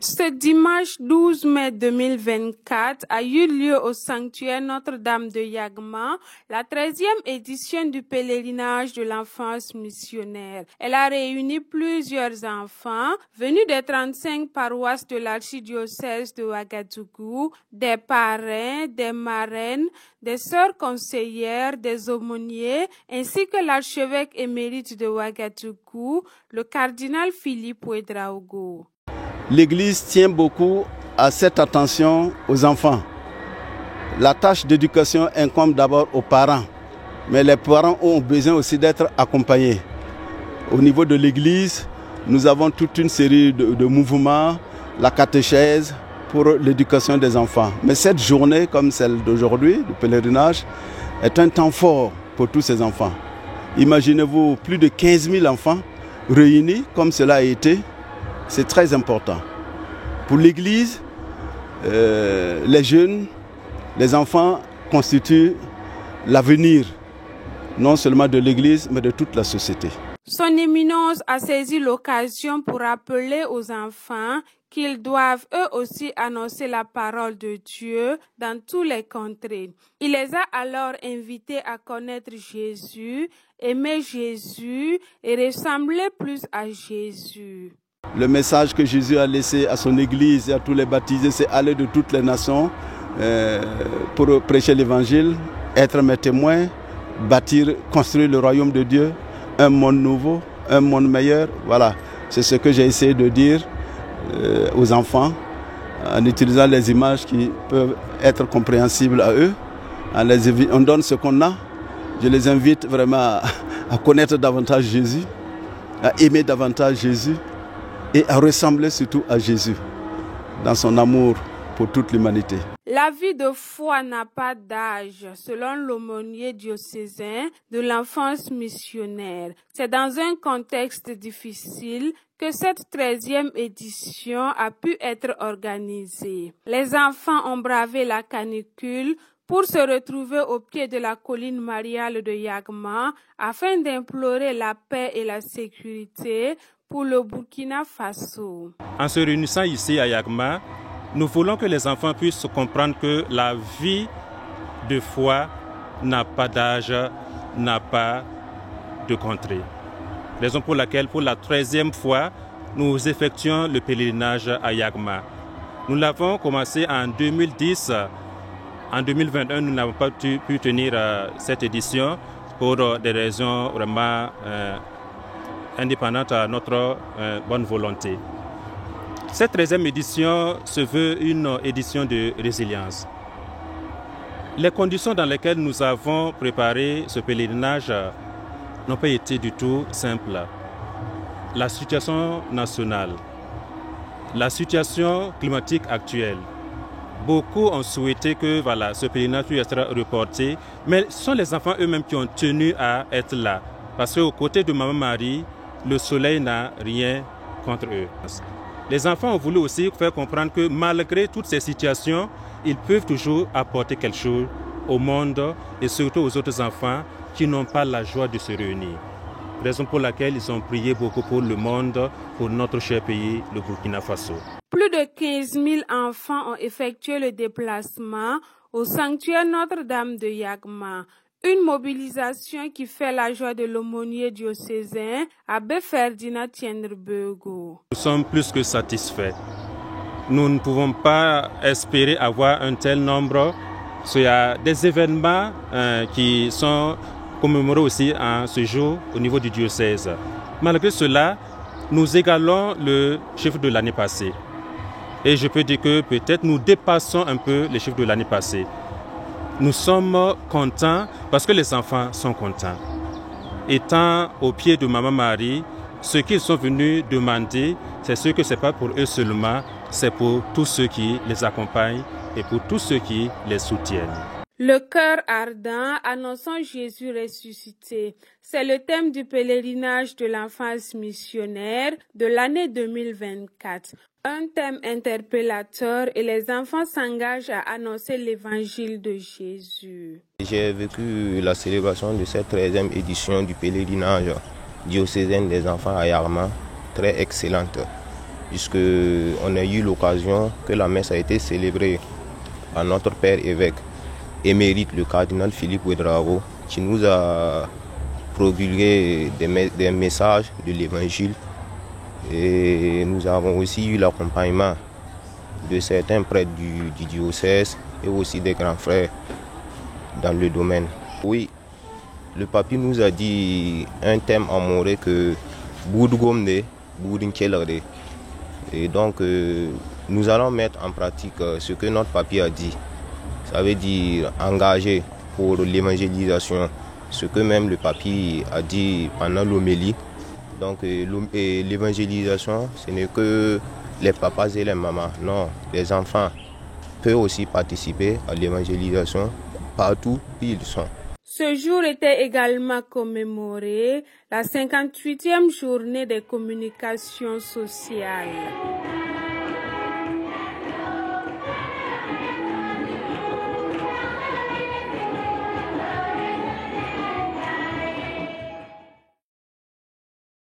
Ce dimanche 12 mai 2024 a eu lieu au sanctuaire Notre-Dame de Yagma la 13e édition du pèlerinage de l'enfance missionnaire. Elle a réuni plusieurs enfants venus des 35 paroisses de l'archidiocèse de Ouagadougou, des parrains, des marraines, des sœurs conseillères, des aumôniers, ainsi que l'archevêque émérite de Ouagadougou, le cardinal Philippe Ouédraogo. L'Église tient beaucoup à cette attention aux enfants. La tâche d'éducation incombe d'abord aux parents, mais les parents ont besoin aussi d'être accompagnés. Au niveau de l'Église, nous avons toute une série de mouvements, la catéchèse pour l'éducation des enfants. Mais cette journée, comme celle d'aujourd'hui, le pèlerinage, est un temps fort pour tous ces enfants. Imaginez-vous plus de 15 000 enfants réunis comme cela a été. C'est très important. Pour l'Église, les jeunes, les enfants constituent l'avenir, non seulement de l'Église, mais de toute la société. Son Éminence a saisi l'occasion pour rappeler aux enfants qu'ils doivent eux aussi annoncer la parole de Dieu dans toutes les contrées. Il les a alors invités à connaître Jésus, aimer Jésus et ressembler plus à Jésus. Le message que Jésus a laissé à son Église et à tous les baptisés, c'est aller de toutes les nations pour prêcher l'Évangile, être mes témoins, bâtir, construire le royaume de Dieu, un monde nouveau, un monde meilleur. Voilà, c'est ce que j'ai essayé de dire aux enfants en utilisant les images qui peuvent être compréhensibles à eux. On donne ce qu'on a. Je les invite vraiment à connaître davantage Jésus, à aimer davantage Jésus, et à ressembler surtout à Jésus dans son amour pour toute l'humanité. La vie de foi n'a pas d'âge, selon l'aumônier diocésain de l'enfance missionnaire. C'est dans un contexte difficile que cette 13e édition a pu être organisée. Les enfants ont bravé la canicule pour se retrouver au pied de la colline mariale de Yagma afin d'implorer la paix et la sécurité pour le Burkina Faso. En se réunissant ici à Yagma, nous voulons que les enfants puissent comprendre que la vie de foi n'a pas d'âge, n'a pas de contrée. Raison pour laquelle, pour la 13e fois, nous effectuons le pèlerinage à Yagma. Nous l'avons commencé en 2010. En 2021, nous n'avons pas pu tenir cette édition pour des raisons vraiment indépendante à notre bonne volonté. Cette 13e édition se veut une édition de résilience. Les conditions dans lesquelles nous avons préparé ce pèlerinage n'ont pas été du tout simples. La situation nationale, la situation climatique actuelle. Beaucoup ont souhaité que ce pèlerinage puisse être reporté, mais ce sont les enfants eux-mêmes qui ont tenu à être là. Parce qu'aux côtés de Maman Marie, le soleil n'a rien contre eux. Les enfants ont voulu aussi faire comprendre que malgré toutes ces situations, ils peuvent toujours apporter quelque chose au monde et surtout aux autres enfants qui n'ont pas la joie de se réunir. Raison pour laquelle ils ont prié beaucoup pour le monde, pour notre cher pays, le Burkina Faso. Plus de 15 000 enfants ont effectué le déplacement au sanctuaire Notre-Dame de Yagma. Une mobilisation qui fait la joie de l'aumônier diocésain, Abbé Ferdinand Tiendrebego. Nous sommes plus que satisfaits. Nous ne pouvons pas espérer avoir un tel nombre. Il y a des événements qui sont commémorés aussi en ce jour au niveau du diocèse. Malgré cela, nous égalons le chiffre de l'année passée. Et je peux dire que peut-être nous dépassons un peu les chiffres de l'année passée. Nous sommes contents parce que les enfants sont contents. Étant au pied de Maman Marie, ce qu'ils sont venus demander, c'est ce que ce n'est pas pour eux seulement, c'est pour tous ceux qui les accompagnent et pour tous ceux qui les soutiennent. Le cœur ardent annonçant Jésus ressuscité. C'est le thème du pèlerinage de l'enfance missionnaire de l'année 2024. Un thème interpellateur et les enfants s'engagent à annoncer l'évangile de Jésus. J'ai vécu la célébration de cette 13e édition du pèlerinage diocésain des enfants à Yarma, très excellente, puisque on a eu l'occasion que la messe a été célébrée à notre père évêque émérite, le cardinal Philippe Ouédraogo, qui nous a promulgué des messages de l'évangile. Et nous avons aussi eu l'accompagnement de certains prêtres du diocèse et aussi des grands frères dans le domaine. Oui, le papy nous a dit un thème amoureux que Boudgomne, Boudinkelade. Et donc nous allons mettre en pratique ce que notre papy a dit. Ça veut dire engager pour l'évangélisation, ce que même le papy a dit pendant l'homélie. Donc l'évangélisation, ce n'est que les papas et les mamans. Non, les enfants peuvent aussi participer à l'évangélisation partout où ils sont. Ce jour était également commémoré la 58e journée des communications sociales.